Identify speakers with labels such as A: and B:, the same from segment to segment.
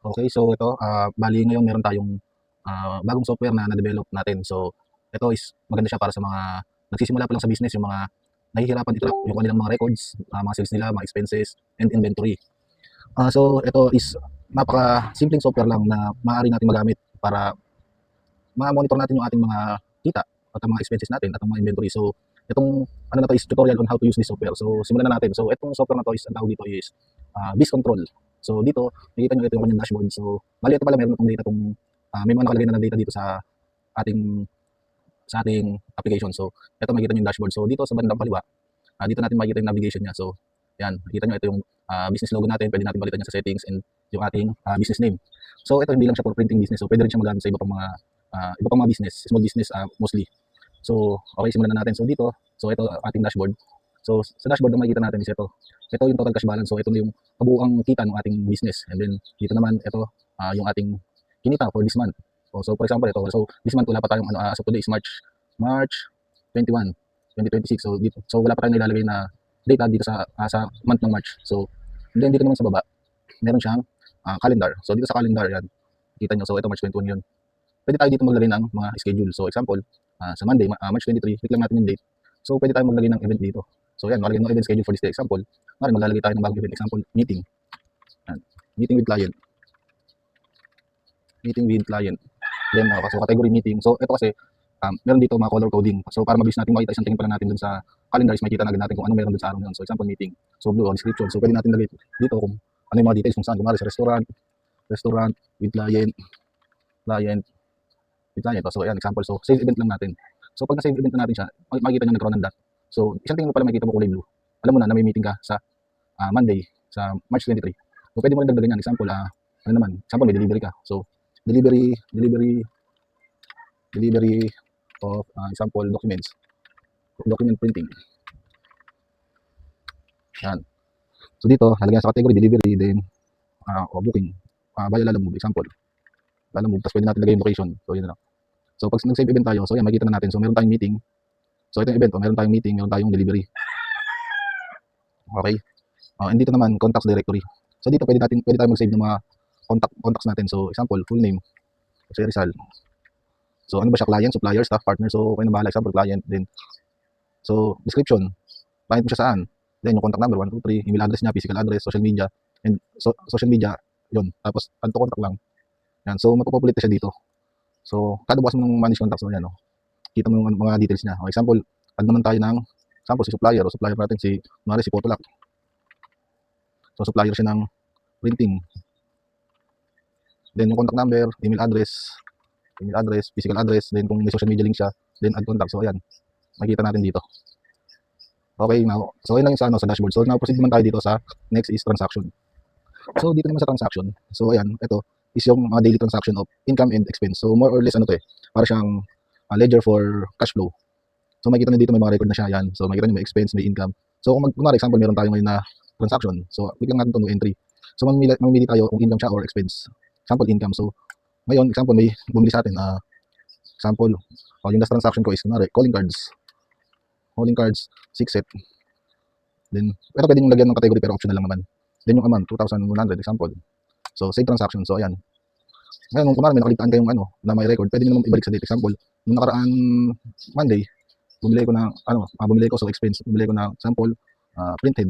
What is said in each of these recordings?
A: Okay, so ito, bali ngayon meron tayong bagong software na na-develop natin. So ito is maganda siya para sa mga nagsisimula pa lang sa business, yung mga nahihirapan i-track yung kanilang mga records, mga sales nila, mga expenses, and inventory. So ito is napaka-simpleng software lang na maaari natin magamit para ma-monitor natin yung ating mga kita at ang mga expenses natin at ang mga inventory. So itong ano na to is tutorial on how to use this software. So simulan na natin. So itong software na to is ang tawag dito is Biz Control. So dito, nakikita nyo ito yung kanyang dashboard. So bali ito pala meron itong data may mga nakalagay na data dito ating sa ating application. So ito makikita nyo yung dashboard. So dito sa bandang kaliwa, dito natin makikita yung navigation niya. So yan, nakita nyo ito yung business logo natin. Pwede natin balitan yan sa settings and yung ating business name. So ito hindi lang siya for printing business. So pwede rin siya magamit sa iba pang mga business, small business mostly. So okay, simulan na natin. So dito, so ito ating dashboard. So sa dashboard ang makikita natin is ito. Ito yung total cash balance. So ito yung kabuuang kita ng ating business. And then dito naman ito yung ating kinita for this month. So for example ito. So this month wala pa tayong so today is March 21, 2026. So dito, so wala pa tayong nilalagay na data dito sa month ng March. So and then dito naman sa baba, meron siyang calendar. So dito sa calendar yan, kita nyo. So ito March 21 yun. Pwede tayo dito maglagay ng mga schedule. So example, sa Monday, March 23, click lang natin yung date. So pwede tayo maglagay ng event dito. So yan, maglagay ng event schedule for this day. Example, maglalagay tayo ng bagong event. Example, meeting. Yan. Meeting with client. Meeting with client. Then, so category meeting. So ito kasi, meron dito mga color coding. So para mabilis natin makita, isang tingin pala natin dun sa calendar is makikita na agad natin kung ano meron dun sa araw na yun. So example, meeting. So blue, description. So pwede natin lagay dito kung ano yung mga details kung saan. Kumari sa restaurant with client, with client. So ayan, example. So save event lang natin. So pag na-save event na natin siya, makikita nyo nagkaroon ng dot. So isang tingin mo pala makikita mo kulay blue. Alam mo na may meeting ka sa Monday, sa March 23. So pwede mo rin dagdagan yan. Example, ano naman, example may delivery ka. So delivery of example document printing. Yan. So dito, halagyan sa category delivery, then booking. Via Lalamove, example. Lalamove, tapos pwede natin lagay yung location. So yun na lang. So pag nag-save event tayo, so yan, makikita na natin. So meron tayong meeting. So ito yung event, meron tayong meeting, meron tayong delivery. Okay. And dito naman, contacts directory. So dito pwede tayong mag-save ng mga contacts natin. So example, full name. Jose Rizal. So ano ba siya? Client, supplier, staff, partner. So okay na bahala. Example, client. Then, so description. Client mo siya saan? Then yung contact number, 1, 2, 3. Email address niya, physical address, social media. And social media, yun. Tapos add to contact lang. Yan. So magpopopulate siya dito. So kada bukas mo ng manage contacts mo yan. Kita mo yung mga details niya. Okay, example, add naman tayo ng example, si supplier. O supplier natin si Photolak. So supplier siya ng printing. Then yung contact number, email address, physical address, then kung may social media link siya, then add contact. So ayan, makikita natin dito. Okay, now, so yun lang yung sa dashboard. So now proceed naman tayo dito sa next is transaction. So dito naman sa transaction, so ayan, ito is yung mga daily transaction of income and expense. So more or less ano to para siyang ledger for cash flow. So makikita niyo dito may mga record na siya yan. So makikita niyo may expense, may income. So kung kunwari example meron tayo ngayon na transaction. So click lang natin itong entry. So mamimili tayo kung income siya or expense. Example income. So ngayon example may bumili sa atin example yung last transaction ko is kunwari calling cards 6 set. Then pero pwedeng lagyan ng category pero optional lang naman. Then yung amount 2,100 example. So save transaction. So ayan. Ngayon kung kunwari may nakalitaan kayong na may record, pwede niyo naman ibalik sa date. Example, nung nakaraan Monday, bumili ko so expense, bumili ko na sample printed.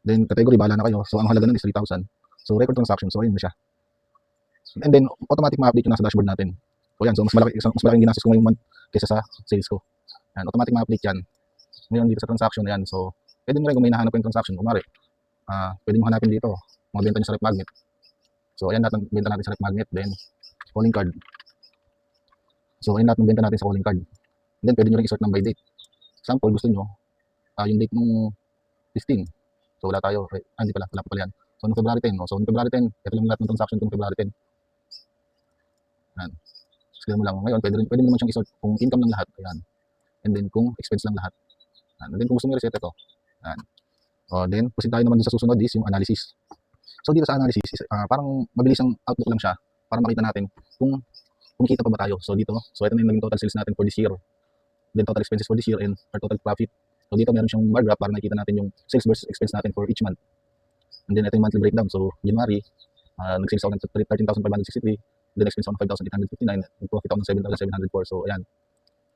A: Then category bahala na kayo. So ang halaga nun is 3,000. So record transaction. So ayun na siya. And then automatic ma-update 'yung nasa dashboard natin. So yan, so mas malaking ginastos ko ngayong month kaysa sa sales ko. Yan, automatic ma-update 'yan. Ngayon dito sa transaction na yan. So pwede mo rin kung may hinahanap kayong transaction, kumari pwede mo hanapin dito, magbenta niyo sa rep magnet. So ayan natin benta natin sa rep magnet, then calling card. So ayan natin benta natin sa calling card. And then pwede niyo rin i-sort ng by date. Example, gusto niyo yung date ng listing. So wala tayo, hindi pala, wala pa pala yan. So noong February 10, so noong February 10, ito lang lahat ng transaction kung February 10. Yan. Scale mo lang. Ngayon, pwede mo naman siyang i-sort kung income lang lahat. Ayan. And then kung expense lang lahat. Yan. And then kung gusto mo i-reset ito. Yan. Then proceed tayo naman sa susunod is yung analysis. So dito sa analysis, parang mabilis ang outlook lang siya para makita natin kung kumikita pa ba tayo. So dito, so ito na yung naging total sales natin for this year. Then total expenses for this year and our total profit. So dito meron siyang bar graph para nakita natin yung sales versus expense natin for each month. And then ito yung monthly breakdown. So January, Nag-sales ako ng 13,563, then expense ako ng 5,859, nag-profit ako ng 7,704. So ayan.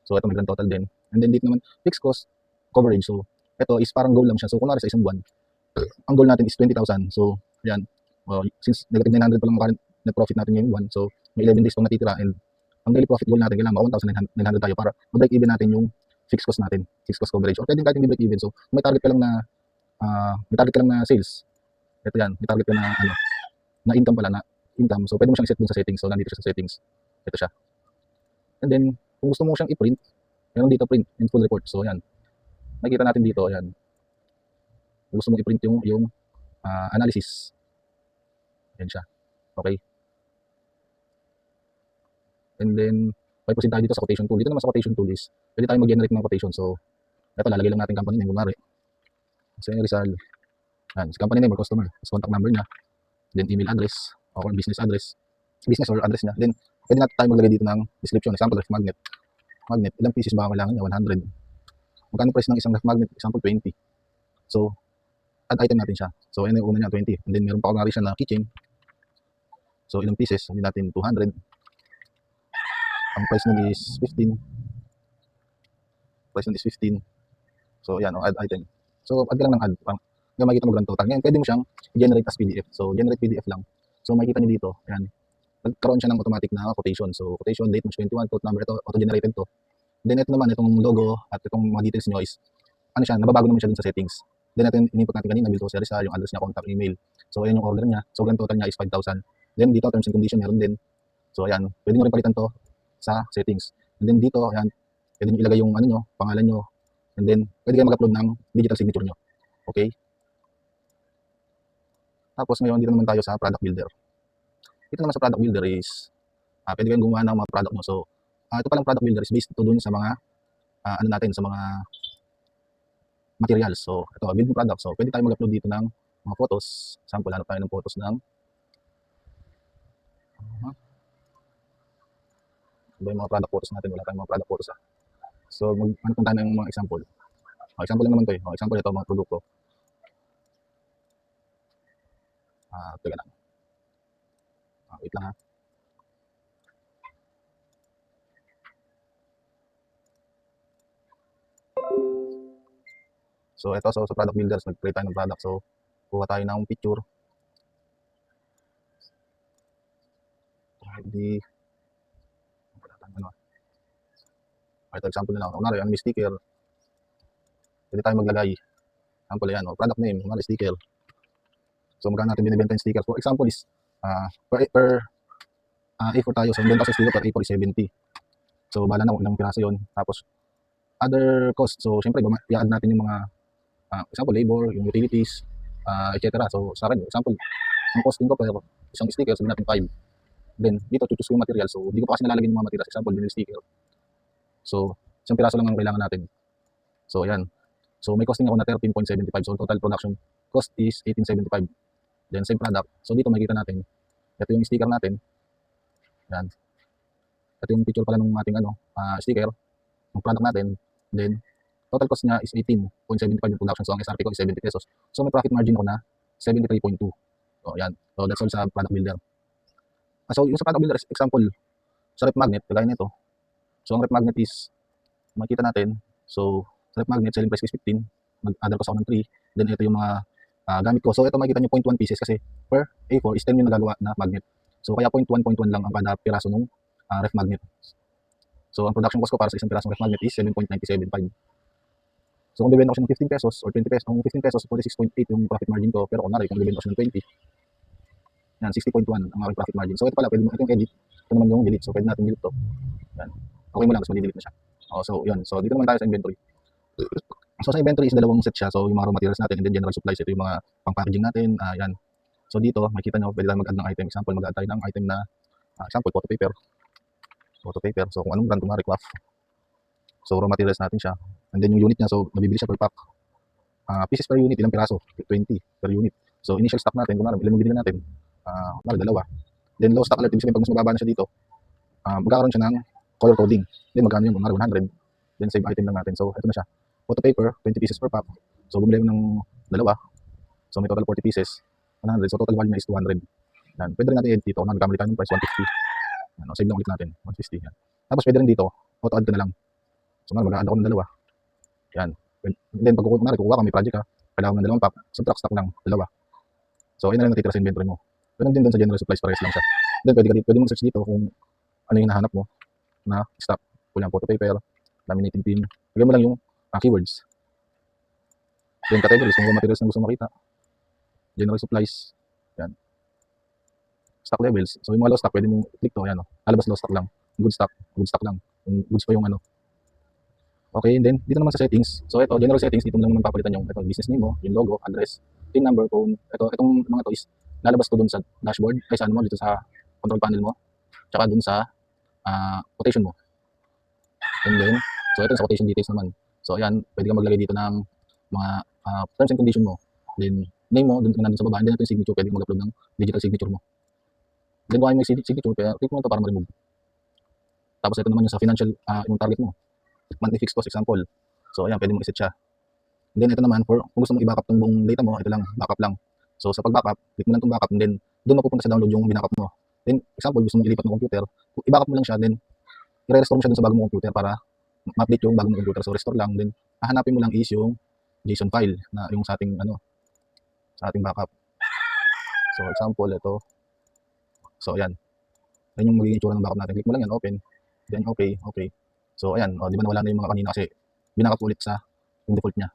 A: So ito may grand total din. And then dito naman, fixed cost coverage. So ito is parang goal lang siya. So kunwari sa isang buwan, ang goal natin is 20,000. So ayan, since negative 900 pa lang ang current net profit natin ngayong buwan, so may 11 days pang natitira, and ang daily profit goal natin kailangan 1,900 tayo para ma-break even natin yung fixed cost natin, fixed cost coverage. Or pwedeng kahit hindi break even. So kung may target ka lang na sales, ito yan, may target ka na na income pala, na income. So pwede mo siyang i-set dun sa settings. So nandito siya sa settings. Ito siya. And then kung gusto mo siyang i-print, meron dito print in full report. So ayan. Nakikita natin dito, ayan. Kung gusto mo i-print yung analysis. Ayan siya. Okay. And then may proceed tayo dito sa quotation tool. Dito naman sa quotation tool is pwede tayo mag-generate ng quotation. So ito, lalagay lang natin company name, kunwari Jose Rizal. Yan, si company name or customer, contact number niya, then email address or business address, business or address niya. Then pwede natin tayo maglagay dito ng description. Example, ref magnet. Ilang pieces ba kailangan niya? 100. Magkano price ng isang ref magnet? Example, 20. So add item natin siya. So ayan yung una niya, 20. And then meron pa kunwari siya na keychain. So ilang pieces? Sabihin natin 200. Ang price nun is 15. Price nun is 15. So yan, add item. So add ka lang ng add. Yung makikita mo grand total. Ngayon, pwede mo siyang i-generate as PDF. So, generate PDF lang. So, makikita nyo dito, yan. Nagkaroon siya ng automatic na quotation. So, quotation, date, March 21, quote number, ito, auto-generated to. Then, ito naman, itong logo at itong mga details nyo is, ano siya, nababago naman siya dun sa settings. Then, ito yung in-input natin kanina, Bill Jose Rizal, yung address niya, contact email. So, ayan yung order niya. So, grand total niya is 5,000. Then, dito, terms and condition, meron din. So, ayan, pwede nyo rin palitan to sa settings. And then, dito, ayan, pwede nyo ilagay yung ano nyo, pangalan nyo. And then, pwede kayo mag-upload ng digital signature nyo. Okay? Tapos ngayon, dito naman tayo sa product builder. Ito naman sa product builder is, pwede kayong gumawa ng mga product nyo. So, ito palang product builder is based ito dun sa mga, ano natin, sa mga materials. So, ito, build new product. So, pwede tayo mag-upload dito ng mga photos. Sample, hanap tayo ng photos ng, iba yung mga product photos natin. Wala tayong mga product photos. So, hanap tayo ng mga example. Example lang naman ito eh. Example, ito, mga produkto. Teka lang. Wait lang ha. So, ito, so, sa product builders, nag-create tayo ng product. So, kuha tayo ng picture. Hindi. Ito, example na lang. Kunwari, may sticker. Pwede tayo maglagay. Example, yan. Product name, kunwari, sticker. So, magkano natin binibenta yung sticker. For example is, per A4 tayo. So, yung benta sa sticker per A4 is 70. So, bala na kung ilang piraso yun. Tapos, other cost. So, syempre, i-add natin yung mga, example, labor, yung utilities, etc. So, sa akin, example, ang costing ko per isang sticker, sabihin natin 5. Then, dito, choose ko yung material. So, hindi ko pa kasi nalalagay yung mga materials. Example, vinyl sticker. So, isang piraso lang ang kailangan natin. So, ayan. So, may costing ako na 13.75. So, total production cost is 18.75. Then, same product. So, dito makikita natin. Ito yung sticker natin. Ayan. Ito yung picture pala ng ating sticker. Yung product natin. Then, total cost niya is 18.75 yung production. So, ang SRP ko is 70 pesos. So, may profit margin ko na 73.2. So, ayan. So, that's all sa product builder. So, yung sa product builder, example, sa ref magnet, kagaya nito. So, ang ref magnet is, makikita natin. So, sa ref magnet, selling price is 15. Mag-other cost ako ng 3. Then, ito yung mga gamit ko. So, ito makikita nyo 0.1 pieces kasi per A4 is 10 yung nagagawa na magnet. So, kaya 0.1 lang ang kada piraso ng ref magnet. So, ang production cost ko para sa isang pirasong ref magnet is 7.975. So, kung bibenta ko siya ng 15 pesos or 20 pesos, kung 15 pesos, 46.8 yung profit margin ko. Pero kung nari, kung bibenta ko siya ng 20, yan, 60.1 ang aking profit margin. So, ito pala, pwede mo, ito yung edit. Ito naman yung delete. So, pwede natin delete to. Yan. Okay mo lang, tapos ma-delete na siya. So, yun. So, dito naman tayo sa inventory. So, sa inventory is dalawang set siya. So, yung mga raw materials natin and then general supplies. Ito yung mga pang-packaging natin. Yan. So, dito, makikita nyo, pwede tayo mag-add ng item. Example, mag-add tayo ng item na, example, photo paper. Photo paper. So, kung anong brand, kumari, craft. So, raw materials natin siya. And then, yung unit niya, so, nabibili siya per pack. Pieces per unit, ilang piraso? 20 per unit. So, initial stock natin, kung ilan yung bibili natin? Dalawa. Then, low stock alert, ibig sabihin, pag mas mababa na siya dito, magkakaroon siya ng color coding. Then, magkano yung, kumari, 100. Then, save item lang natin. So, ito na siya. Photo paper, 20 pieces per pack. So, bumili ko ng dalawa. So, may total 40 pieces. 100. So, total value niya is 200. Yan, pwede rin natin i-edit dito kung nagkamali tayo ng price 150. Yan, save lang ulit natin, 150. Yan. Tapos pwede rin dito, auto-add ka na lang. So mag-a-add ako ng dalawa. Yan. Then pag kukuha ka, may project ka, kailangan ng dalawang pack, subtract stock lang, dalawa. So ayun na lang natitira sa inventory mo. Ganun din doon sa general supplies, parehas lang siya. Then pwede mo search dito kung ano yung nahanap mo na stock. Kulang photo paper, laminating film. Lagyan mo lang yung keywords. Then categories, kung materials na gusto mo makita. General supplies. Yan. Stock levels. So yung mga low stock, pwede mo click to. Yan, lalabas low stock lang. Good stock lang. Yung goods pa yung ano. Okay, and then dito naman sa settings. So ito, general settings, dito mo lang naman papalitan yung ito, business name mo, yung logo, address, PIN number, phone. Itong mga to is lalabas to dun sa dashboard, ay sa ano mo, dito sa control panel mo, tsaka dun sa quotation mo. And then, so ito sa quotation details naman. So ayan, pwede ka maglagay dito ng mga terms and condition mo. Then name mo, dun sa baba, and then ito yung signature, pwede mag-upload ng digital signature mo. Then kung ayaw mo yung signature, click mo ito para ma-remove. Tapos ito naman yung sa financial, yung target mo. Monthly fixed cost example. So ayan, pwede mo i-set siya. And then ito naman, kung gusto mong i-backup tong buong data mo, ito lang, backup lang. So sa pag-backup, click mo lang itong backup, and then doon mapupunta sa download yung binackup mo. Then example, gusto mong ilipat ng computer, i-backup mo lang siya, then i-restore mo siya dun sa bagong mong computer para ma-update yung bagong computer. So restore lang, then hahanapin mo lang is yung JSON file na yung sa ating backup. So example, ito. So ayan. Yan yung magiging itsura ng backup natin. Click mo lang yan, open. Then okay. So ayan, di ba nawala na yung mga kanina kasi binackup ulit sa yung default niya.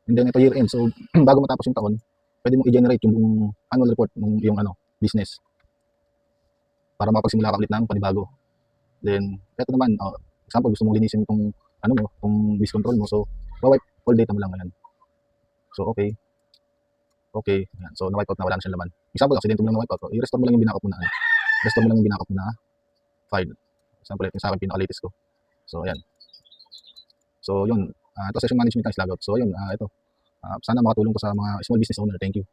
A: And then ito year end. So bago matapos yung taon, pwede mong i-generate yung annual report ng yung business para makapagsimula ka ulit ng panibago. Then ito naman, example, gusto mong linisin itong itong biz control mo. So wipe all data mo lang ngayon. So okay. Ayan. So na-wipe out na, wala na siyang laman. Example, accident mo lang na-wipe out. I-restore mo lang yung binackup mo na restore mo lang yung binackup mo na file. Example, ito yung sa akin pinaka-latest ko. So ayan. So yun, ito session management ng logout. So yun, ito. Sana makatulong to sa mga small business owner. Thank you.